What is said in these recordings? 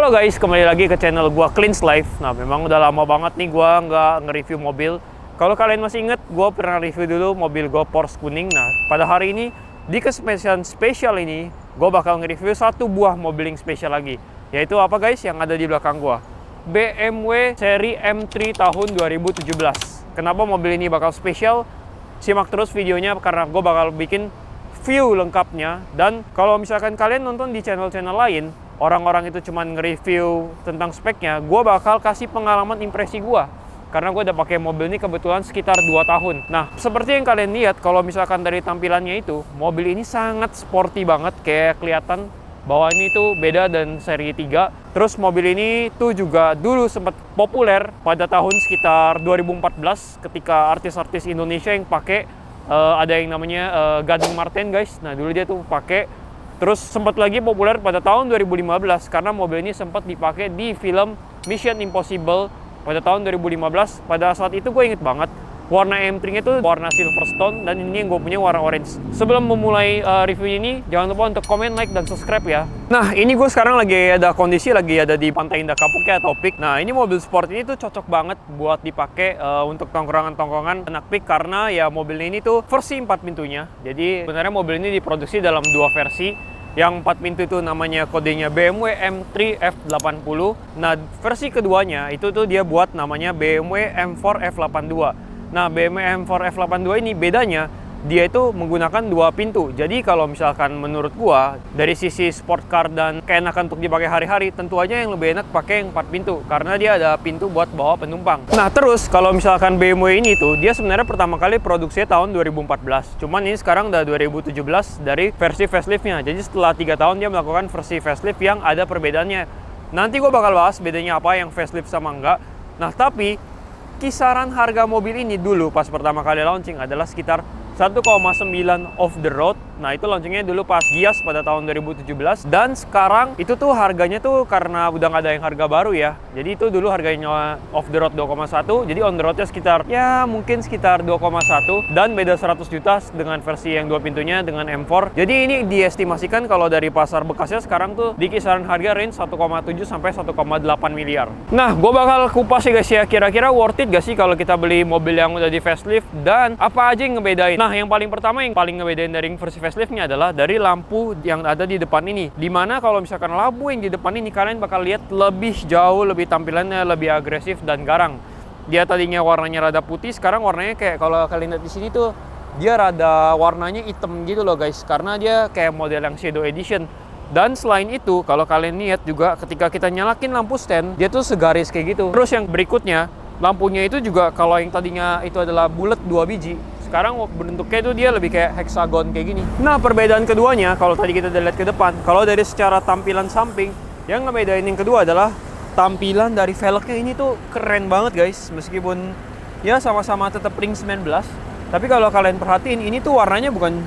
Halo guys, kembali lagi ke channel gua Cleans Life. Nah, memang udah lama banget nih gua nggak nge-review mobil. Kalau kalian masih inget, gua pernah review dulu mobil gua Porsche kuning. Nah, pada hari ini di kesempatan spesial ini, gua bakal nge-review satu buah mobil yang spesial lagi. Yaitu apa guys? Yang ada di belakang gua. BMW seri M3 tahun 2017. Kenapa mobil ini bakal spesial? Simak terus videonya karena gua bakal bikin view lengkapnya. Dan kalau misalkan kalian nonton di channel-channel lain, orang-orang itu cuma nge-review tentang speknya, gue bakal kasih pengalaman impresi gue. Karena gue udah pakai mobil ini kebetulan sekitar 2 tahun. Nah, seperti yang kalian lihat, kalau misalkan dari tampilannya itu, mobil ini sangat sporty banget. Kayak kelihatan bahwa ini tuh beda dan seri 3. Terus mobil ini tuh juga dulu sempat populer pada tahun sekitar 2014 ketika artis-artis Indonesia yang pakai, ada yang namanya Gading Marten guys. Nah, dulu dia tuh pakai. Terus sempat lagi populer pada tahun 2015 karena mobil ini sempat dipakai di film Mission Impossible pada tahun 2015. Pada saat itu gue inget banget, warna M3-nya itu warna Silverstone dan ini yang gue punya warna orange. Sebelum memulai review ini, jangan lupa untuk komen, like, dan subscribe ya. Nah, ini gue sekarang lagi ada di Pantai Indah Kapuk ya, Topik. Nah, ini mobil sport ini tuh cocok banget buat dipakai untuk tongkrongan-tongkrongan anak pik karena ya mobil ini tuh versi 4 pintunya. Jadi sebenarnya mobil ini diproduksi dalam 2 versi. Yang 4 pintu itu namanya kodenya BMW M3 F80. Nah, versi keduanya itu tuh dia buat namanya BMW M4 F82. Nah, BMW M4 F82 ini bedanya dia itu menggunakan 2 pintu. Jadi kalau misalkan menurut gua dari sisi sport car dan keenakan untuk dipakai hari-hari, tentu aja yang lebih enak pakai yang 4 pintu karena dia ada pintu buat bawa penumpang. Nah, terus kalau misalkan BMW ini tuh dia sebenarnya pertama kali produksinya tahun 2014. Cuman ini sekarang udah 2017 dari versi faceliftnya. Jadi setelah 3 tahun dia melakukan versi facelift yang ada perbedaannya. Nanti gua bakal bahas bedanya apa yang facelift sama enggak. Nah, tapi kisaran harga mobil ini dulu pas pertama kali launching adalah sekitar 1,9 off the road. Nah, itu launchingnya dulu pas Gias pada tahun 2017. Dan sekarang itu tuh harganya tuh karena udah nggak ada yang harga baru ya. Jadi itu dulu harganya off the road 2,1. Jadi on the roadnya sekitar, ya mungkin sekitar 2,1. Dan beda 100 juta dengan versi yang 2 pintunya dengan M4. Jadi ini diestimasikan kalau dari pasar bekasnya sekarang tuh di kisaran harga range 1,7 sampai 1,8 miliar. Nah, gue bakal kupas ya guys ya. Kira-kira worth it gak sih kalau kita beli mobil yang udah di facelift? Dan apa aja yang ngebedain? Nah, yang paling pertama yang paling ngebedain dari versi faceliftnya adalah dari lampu yang ada di depan ini. Dimana kalau misalkan lampu yang di depan ini kalian bakal lihat lebih jauh, lebih tampilannya lebih agresif dan garang. Dia tadinya warnanya rada putih, sekarang warnanya kayak kalau kalian lihat di sini tuh dia rada warnanya hitam gitu loh guys, karena dia kayak model yang shadow edition. Dan selain itu, kalau kalian lihat juga ketika kita nyalakin lampu stand, dia tuh segaris kayak gitu. Terus yang berikutnya, lampunya itu juga kalau yang tadinya itu adalah bulat 2 biji, sekarang bentuknya itu dia lebih kayak hexagon kayak gini. Nah, perbedaan keduanya, kalau tadi kita udah lihat ke depan, kalau dari secara tampilan samping, yang ngebedain yang kedua adalah tampilan dari velgnya ini tuh keren banget guys. Meskipun ya sama-sama tetap ring 19, tapi kalau kalian perhatiin ini tuh warnanya bukan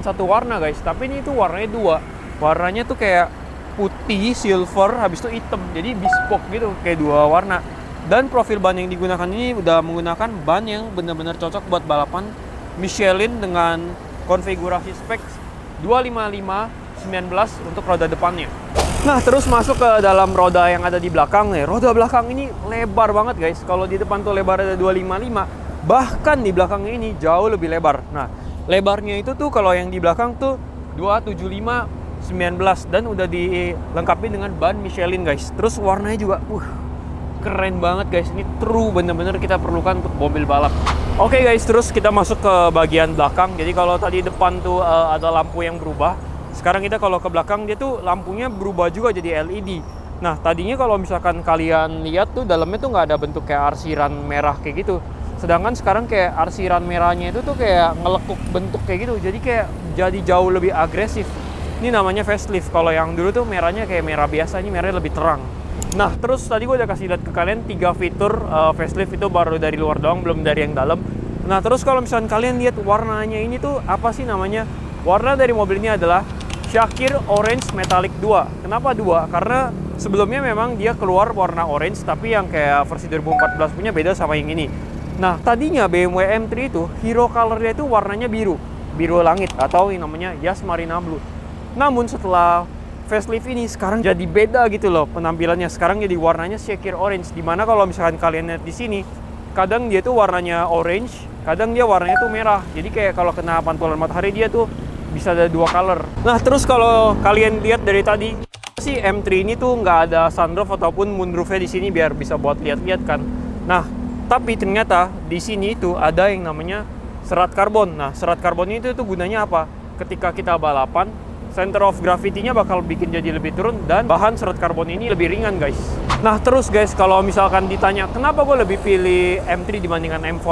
satu warna guys, tapi ini tuh warnanya 2. Warnanya tuh kayak putih, silver, habis itu hitam. Jadi bespoke gitu, kayak 2 warna. Dan profil ban yang digunakan ini udah menggunakan ban yang benar-benar cocok buat balapan Michelin dengan konfigurasi spek 255/19 untuk roda depannya. Nah, terus masuk ke dalam roda yang ada di belakang nih. Roda belakang ini lebar banget guys. Kalau di depan tuh lebar ada 255, bahkan di belakang ini jauh lebih lebar. Nah, lebarnya itu tuh kalau yang di belakang tuh 275/19 dan udah dilengkapi dengan ban Michelin guys. Terus warnanya juga keren banget guys, ini true bener-bener kita perlukan untuk mobil balap. Oke guys, terus kita masuk ke bagian belakang. Jadi kalau tadi depan tuh ada lampu yang berubah, sekarang kita kalau ke belakang dia tuh lampunya berubah juga jadi LED. Nah, tadinya kalau misalkan kalian lihat tuh dalamnya tuh nggak ada bentuk kayak arsiran merah kayak gitu. Sedangkan sekarang kayak arsiran merahnya itu tuh kayak ngelekuk bentuk kayak gitu. Jadi kayak jadi jauh lebih agresif. Ini namanya facelift. Kalau yang dulu tuh merahnya kayak merah biasa, ini merahnya lebih terang. Nah, terus tadi gue udah kasih lihat ke kalian 3 fitur facelift itu baru dari luar doang, belum dari yang dalam. Nah, terus kalau misalkan kalian lihat warnanya ini tuh apa sih namanya? Warna dari mobil ini adalah Shakir Orange Metallic 2. Kenapa 2? Karena sebelumnya memang dia keluar warna orange, tapi yang kayak versi 2014 punya beda sama yang ini. Nah, tadinya BMW M3 itu hero color-nya itu warnanya biru langit atau yang namanya Yas Marina Blue. Namun setelah facelift ini sekarang jadi beda gitu loh penampilannya. Sekarang jadi warnanya Shakir orange. Dimana kalau misalkan kalian lihat di sini, kadang dia tuh warnanya orange, kadang dia warnanya tuh merah. Jadi kayak kalau kena pantulan matahari dia tuh bisa ada dua color. Nah terus kalau kalian lihat dari tadi si M3 ini tuh nggak ada sunroof ataupun moonroofnya di sini biar bisa buat lihat-lihat kan. Nah tapi ternyata di sini itu ada yang namanya serat karbon. Nah serat karbon itu tuh gunanya apa? Ketika kita balapan, center of gravity-nya bakal bikin jadi lebih turun dan bahan serat karbon ini lebih ringan guys. Nah terus guys, kalau misalkan ditanya kenapa gue lebih pilih M3 dibandingkan M4,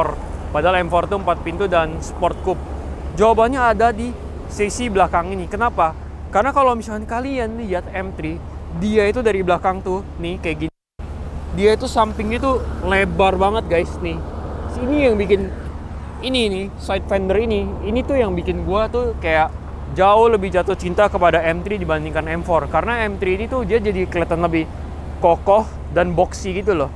padahal M4 itu 4 pintu dan sport coupe, jawabannya ada di sisi belakang ini. Kenapa? Karena kalau misalkan kalian lihat M3, dia itu dari belakang tuh nih kayak gini, dia itu sampingnya tuh lebar banget guys nih. Ini yang bikin ini nih side fender ini tuh yang bikin gua tuh kayak jauh lebih jatuh cinta kepada M3 dibandingkan M4. Karena M3 ini tuh dia jadi kelihatan lebih kokoh dan boxy gitu loh.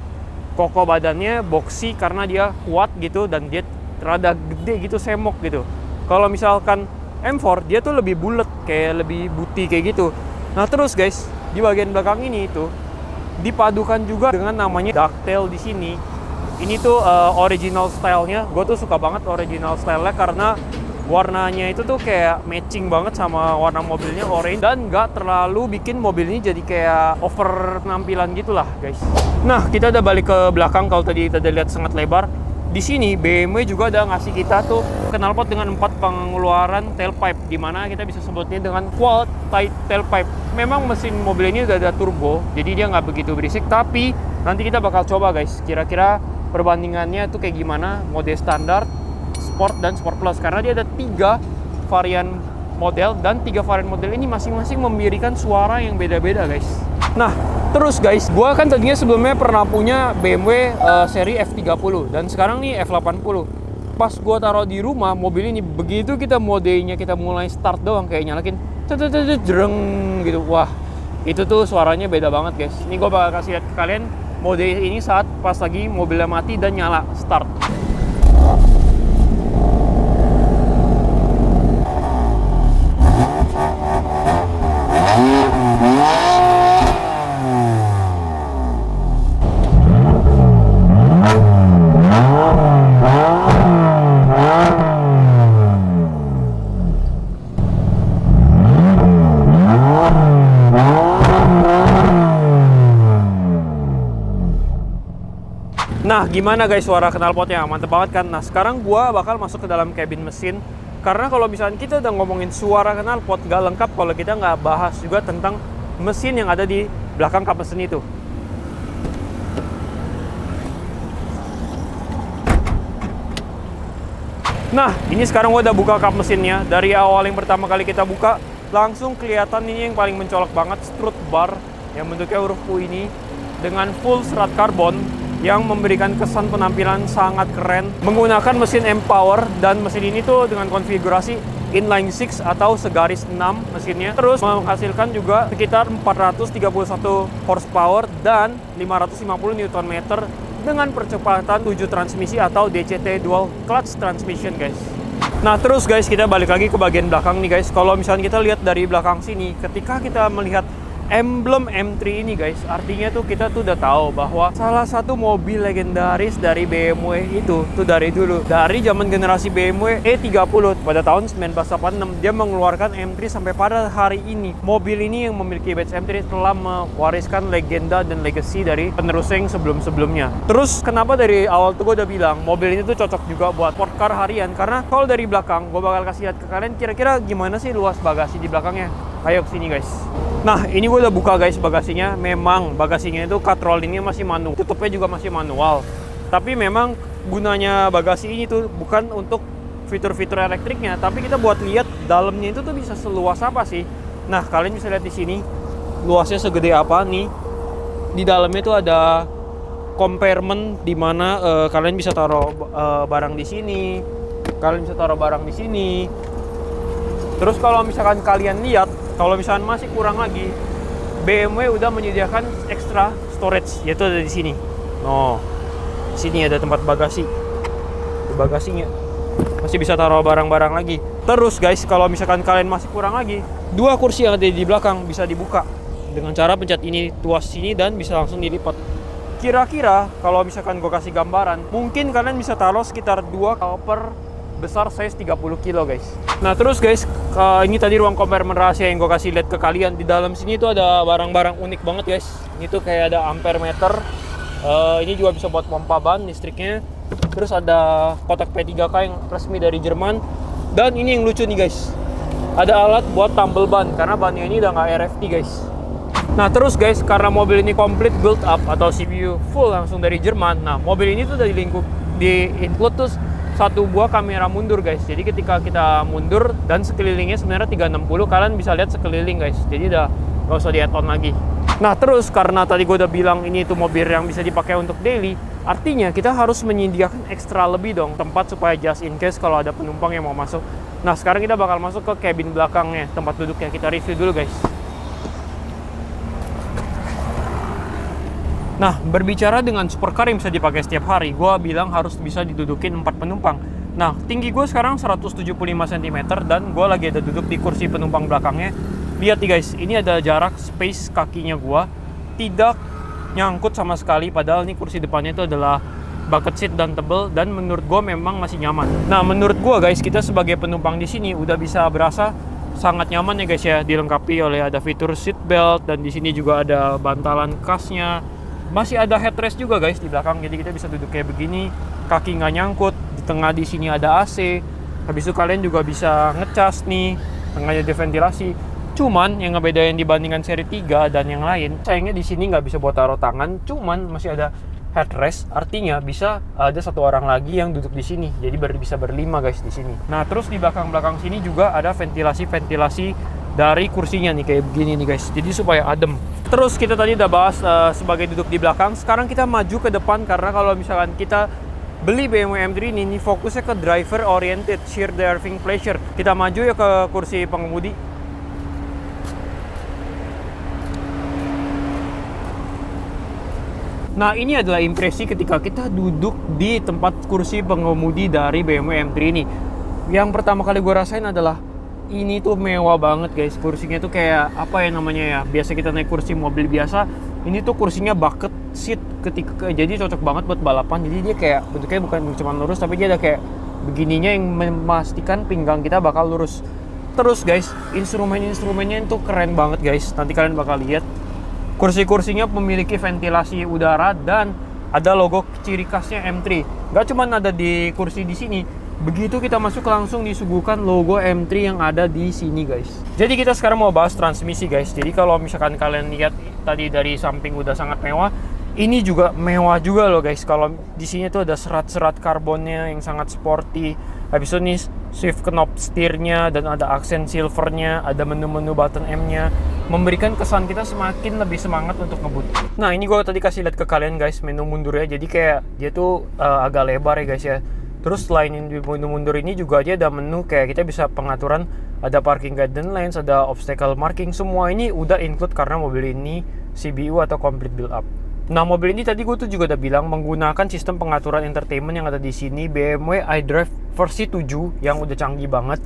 Kokoh badannya, boxy karena dia kuat gitu dan dia rada gede gitu, semok gitu. Kalau misalkan M4 dia tuh lebih bulat, kayak lebih butih kayak gitu. Nah terus guys, di bagian belakang ini itu dipadukan juga dengan namanya ducktail di sini. Ini tuh original style-nya. Gue tuh suka banget original style-nya karena warnanya itu tuh kayak matching banget sama warna mobilnya, orange, dan nggak terlalu bikin mobil ini jadi kayak over penampilan gitulah guys. Nah kita udah balik ke belakang. Kalau tadi kita udah lihat sangat lebar. Di sini BMW juga udah ngasih kita tuh knalpot dengan 4 pengeluaran tailpipe, dimana kita bisa sebutnya dengan quad tight tailpipe. Memang mesin mobil ini udah ada turbo, jadi dia nggak begitu berisik. Tapi nanti kita bakal coba guys, kira-kira perbandingannya tuh kayak gimana mode standar, sport, dan sport plus. Karena dia ada 3 varian model, dan 3 varian model ini masing-masing memberikan suara yang beda-beda guys. Nah terus guys, gua kan tadinya sebelumnya pernah punya BMW seri F30 dan sekarang nih F80. Pas gua taruh di rumah mobil ini, begitu kita modenya kita mulai start doang kayak nyalakin jreng gitu, wah itu tuh suaranya beda banget guys. Ini gua bakal kasih lihat ke kalian mode ini saat pas lagi mobilnya mati dan nyala start. Nah gimana guys suara knalpotnya? Mantep banget kan? Nah sekarang gua bakal masuk ke dalam cabin mesin. Karena kalau misalnya kita udah ngomongin suara knalpot, gak lengkap kalau kita nggak bahas juga tentang mesin yang ada di belakang kap mesin itu. Nah ini sekarang gua udah buka kap mesinnya. Dari awal yang pertama kali kita buka, langsung kelihatan ini yang paling mencolok banget, strut bar yang bentuknya huruf U ini dengan full serat karbon yang memberikan kesan penampilan sangat keren menggunakan mesin M-Power. Dan mesin ini tuh dengan konfigurasi inline 6 atau segaris 6 mesinnya, terus menghasilkan juga sekitar 431 horsepower dan 550 Nm dengan percepatan 7 transmisi atau DCT dual clutch transmission guys. Nah terus guys, kita balik lagi ke bagian belakang nih guys. Kalau misalnya kita lihat dari belakang sini, ketika kita melihat emblem M3 ini guys, artinya tuh kita tuh udah tahu bahwa salah satu mobil legendaris dari BMW itu tuh dari dulu, dari zaman generasi BMW E30 pada tahun 1986 dia mengeluarkan M3 sampai pada hari ini. Mobil ini yang memiliki badge M3 telah mewariskan legenda dan legacy dari penerusnya yang sebelum-sebelumnya. Terus kenapa dari awal tuh gue udah bilang mobil ini tuh cocok juga buat sport car harian? Karena kalau dari belakang gue bakal kasih lihat ke kalian kira-kira gimana sih luas bagasi di belakangnya. Ayo kesini guys. Nah ini gue udah buka guys bagasinya. Memang bagasinya itu cut rollingnya masih manual, tutupnya juga masih manual. Tapi memang gunanya bagasi ini tuh bukan untuk fitur-fitur elektriknya, tapi kita buat lihat dalamnya itu tuh bisa seluas apa sih. Nah kalian bisa lihat di sini luasnya segede apa nih. Di dalamnya itu ada compartment di mana kalian bisa taruh barang di sini, kalian bisa taruh barang di sini. Terus kalau misalkan kalian lihat, kalau misalkan masih kurang lagi, BMW udah menyediakan extra storage, yaitu ada di sini. Oh, di sini ada tempat bagasi. Di bagasinya. masih bisa taruh barang-barang lagi. Terus guys, kalau misalkan kalian masih kurang lagi, 2 kursi yang ada di belakang bisa dibuka dengan cara pencet ini, tuas sini, dan bisa langsung dilipat. Kira-kira kalau misalkan gue kasih gambaran, mungkin kalian bisa taruh sekitar 2 koper besar size 30 kilo guys. Nah terus guys, ini tadi ruang kompartemen rahasia yang gue kasih lihat ke kalian. Di dalam sini tuh ada barang-barang unik banget guys. Ini tuh kayak ada ampere meter. Ini juga bisa buat pompa ban listriknya. Terus ada kotak P3K yang resmi dari Jerman. Dan ini yang lucu nih guys, ada alat buat tambal ban karena bannya ini udah nggak RFT guys. Nah terus guys, karena mobil ini complete build up atau CPU full langsung dari Jerman. Nah mobil ini tuh udah di include tuh 1 buah kamera mundur guys. Jadi ketika kita mundur dan sekelilingnya sebenarnya 360, kalian bisa lihat sekeliling guys. Jadi udah gak usah di add on lagi. Nah terus karena tadi gue udah bilang ini itu mobil yang bisa dipakai untuk daily, artinya kita harus menyediakan ekstra lebih dong tempat supaya just in case kalau ada penumpang yang mau masuk. Nah sekarang kita bakal masuk ke cabin belakangnya, tempat duduknya. Kita review dulu guys. Nah, berbicara dengan supercar yang bisa dipakai setiap hari, gue bilang harus bisa didudukin 4 penumpang. Nah, tinggi gue sekarang 175 cm dan gue lagi ada duduk di kursi penumpang belakangnya. Lihat nih guys, ini ada jarak space kakinya gue tidak nyangkut sama sekali, padahal ini kursi depannya itu adalah bucket seat dan tebel, dan menurut gue memang masih nyaman. Nah, menurut gue guys, kita sebagai penumpang di sini udah bisa berasa sangat nyaman ya guys ya, dilengkapi oleh ada fitur seat belt, dan di sini juga ada bantalan kasnya. Masih ada headrest juga guys di belakang, jadi kita bisa duduk kayak begini, kaki nggak nyangkut. Di tengah di sini ada AC. Habis itu kalian juga bisa ngecas nih, tengahnya diventilasi. Cuman yang ngebedain dibandingkan seri 3 dan yang lain, sayangnya di sini nggak bisa buat taruh tangan. Cuman masih ada headrest, artinya bisa ada 1 orang lagi yang duduk di sini. Jadi bisa berlima guys di sini. Nah terus di belakang sini juga ada ventilasi dari kursinya nih kayak begini nih guys. Jadi supaya adem. Terus kita tadi udah bahas sebagai duduk di belakang. Sekarang kita maju ke depan karena kalau misalkan kita beli BMW M3 ini fokusnya ke driver oriented, sheer driving pleasure. Kita maju ya ke kursi pengemudi. Nah ini adalah impresi ketika kita duduk di tempat kursi pengemudi dari BMW M3 ini. Yang pertama kali gue rasain adalah ini tuh mewah banget guys. Kursinya tuh kayak apa ya namanya ya, biasa kita naik kursi mobil biasa, ini tuh kursinya bucket seat jadi cocok banget buat balapan. Jadi dia kayak bentuknya bukan cuma lurus, tapi dia ada kayak begininya yang memastikan pinggang kita bakal lurus. Terus guys, instrumennya itu keren banget guys. Nanti kalian bakal lihat kursi-kursinya memiliki ventilasi udara dan ada logo ciri khasnya M3. Gak cuma ada di kursi di sini, begitu kita masuk langsung disuguhkan logo M3 yang ada di sini guys. Jadi kita sekarang mau bahas transmisi guys. Jadi kalau misalkan kalian lihat tadi dari samping udah sangat mewah, ini juga mewah juga loh guys. Kalau di sini tuh ada serat-serat karbonnya yang sangat sporty. Habis itu nih shift knob setirnya dan ada aksen silvernya, ada menu-menu button M-nya, memberikan kesan kita semakin lebih semangat untuk ngebut. Nah ini gue tadi kasih lihat ke kalian guys menu mundurnya. Jadi kayak dia tuh agak lebar ya guys ya. Terus selain menu mundur ini juga aja ada menu kayak kita bisa pengaturan, ada parking guidelines, ada obstacle marking. Semua ini udah include karena mobil ini CBU atau complete build up. Nah mobil ini tadi gue tuh juga udah bilang menggunakan sistem pengaturan entertainment yang ada di sini, BMW iDrive versi 7 yang udah canggih banget,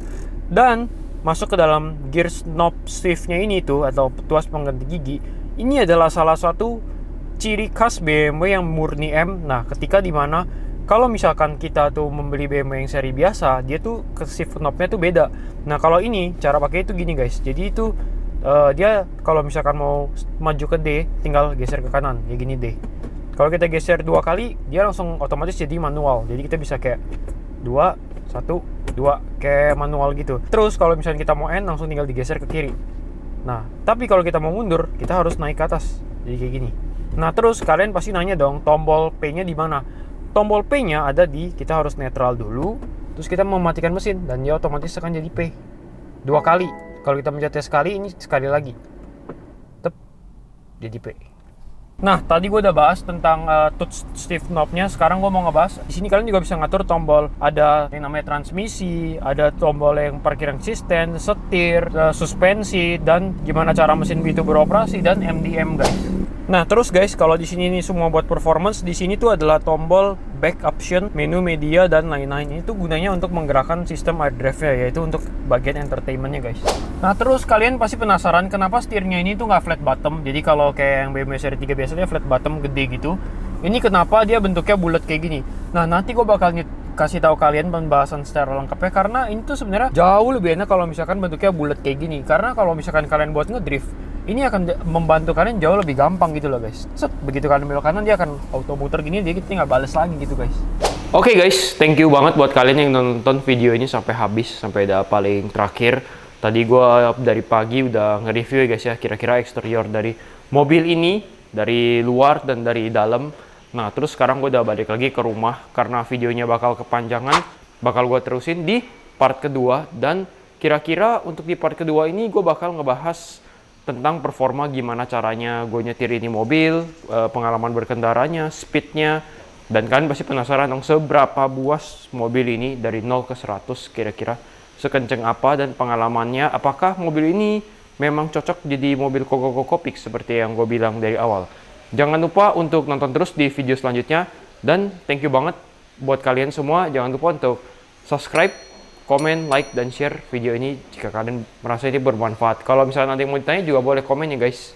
dan masuk ke dalam gear knob shift-nya ini tuh atau tuas pengganti gigi. Ini adalah salah satu ciri khas BMW yang murni M. Nah ketika dimana kalau misalkan kita tuh membeli BMW yang seri biasa, dia tuh ke shift knob-nya tuh beda. Nah kalau ini cara pakai itu gini guys. Jadi itu dia kalau misalkan mau maju ke D, tinggal geser ke kanan, ya gini D. Kalau kita geser 2 kali, dia langsung otomatis jadi manual. Jadi kita bisa kayak 2, 1, 2 kayak manual gitu. Terus kalau misalkan kita mau N, langsung tinggal digeser ke kiri. Nah tapi kalau kita mau mundur, kita harus naik ke atas, jadi kayak gini. Nah terus kalian pasti nanya dong, tombol P-nya di mana? Tombol P-nya ada di, kita harus netral dulu, terus kita mematikan mesin, dan dia otomatis akan jadi P 2 kali. Kalau kita mencet sekali, ini sekali lagi, tep, jadi P. Nah tadi gue udah bahas tentang touch shift knob-nya. Sekarang gue mau ngebahas di sini kalian juga bisa ngatur tombol. Ada yang namanya transmisi, ada tombol yang parkir assistant, setir, suspensi, dan gimana cara mesin itu beroperasi, dan MDM guys. Nah, terus guys, kalau di sini ini semua buat performance, di sini tuh adalah tombol back option, menu media dan lain-lain. Itu gunanya untuk menggerakkan sistem iDrive-nya, yaitu untuk bagian entertainment-nya guys. Nah, terus kalian pasti penasaran kenapa setirnya ini tuh nggak flat bottom. Jadi kalau kayak yang BMW seri 3 biasanya flat bottom gede gitu. Ini kenapa dia bentuknya bulat kayak gini. Nah, nanti gue bakal kasih tahu kalian pembahasan secara lengkapnya, karena ini tuh sebenarnya jauh lebih enak kalau misalkan bentuknya bulat kayak gini. Karena kalau misalkan kalian buat ngedrift, ini akan membantu kalian jauh lebih gampang gitu loh guys. Set, begitu kalian belok kanan dia akan auto muter gini, dia tinggal bales lagi gitu guys. Oke guys, thank you banget buat kalian yang nonton video ini sampai habis, sampai paling terakhir. Tadi gue dari pagi udah nge-review ya guys ya, kira-kira eksterior dari mobil ini, dari luar dan dari dalam. Nah, terus sekarang gue udah balik lagi ke rumah, karena videonya bakal kepanjangan, bakal gue terusin di part kedua. Dan kira-kira untuk di part kedua ini gue bakal ngebahas tentang performa, gimana caranya gue nyetir ini mobil, pengalaman berkendaranya, speednya, dan kalian pasti penasaran dong seberapa buas mobil ini dari 0 ke 100 kira-kira sekenceng apa, dan pengalamannya apakah mobil ini memang cocok jadi mobil koko-koko pik seperti yang gue bilang dari awal. Jangan lupa untuk nonton terus di video selanjutnya, dan thank you banget buat kalian semua. Jangan lupa untuk subscribe, komen, like, dan share video ini jika kalian merasa ini bermanfaat. Kalau misalnya nanti mau ditanya juga boleh komen ya guys.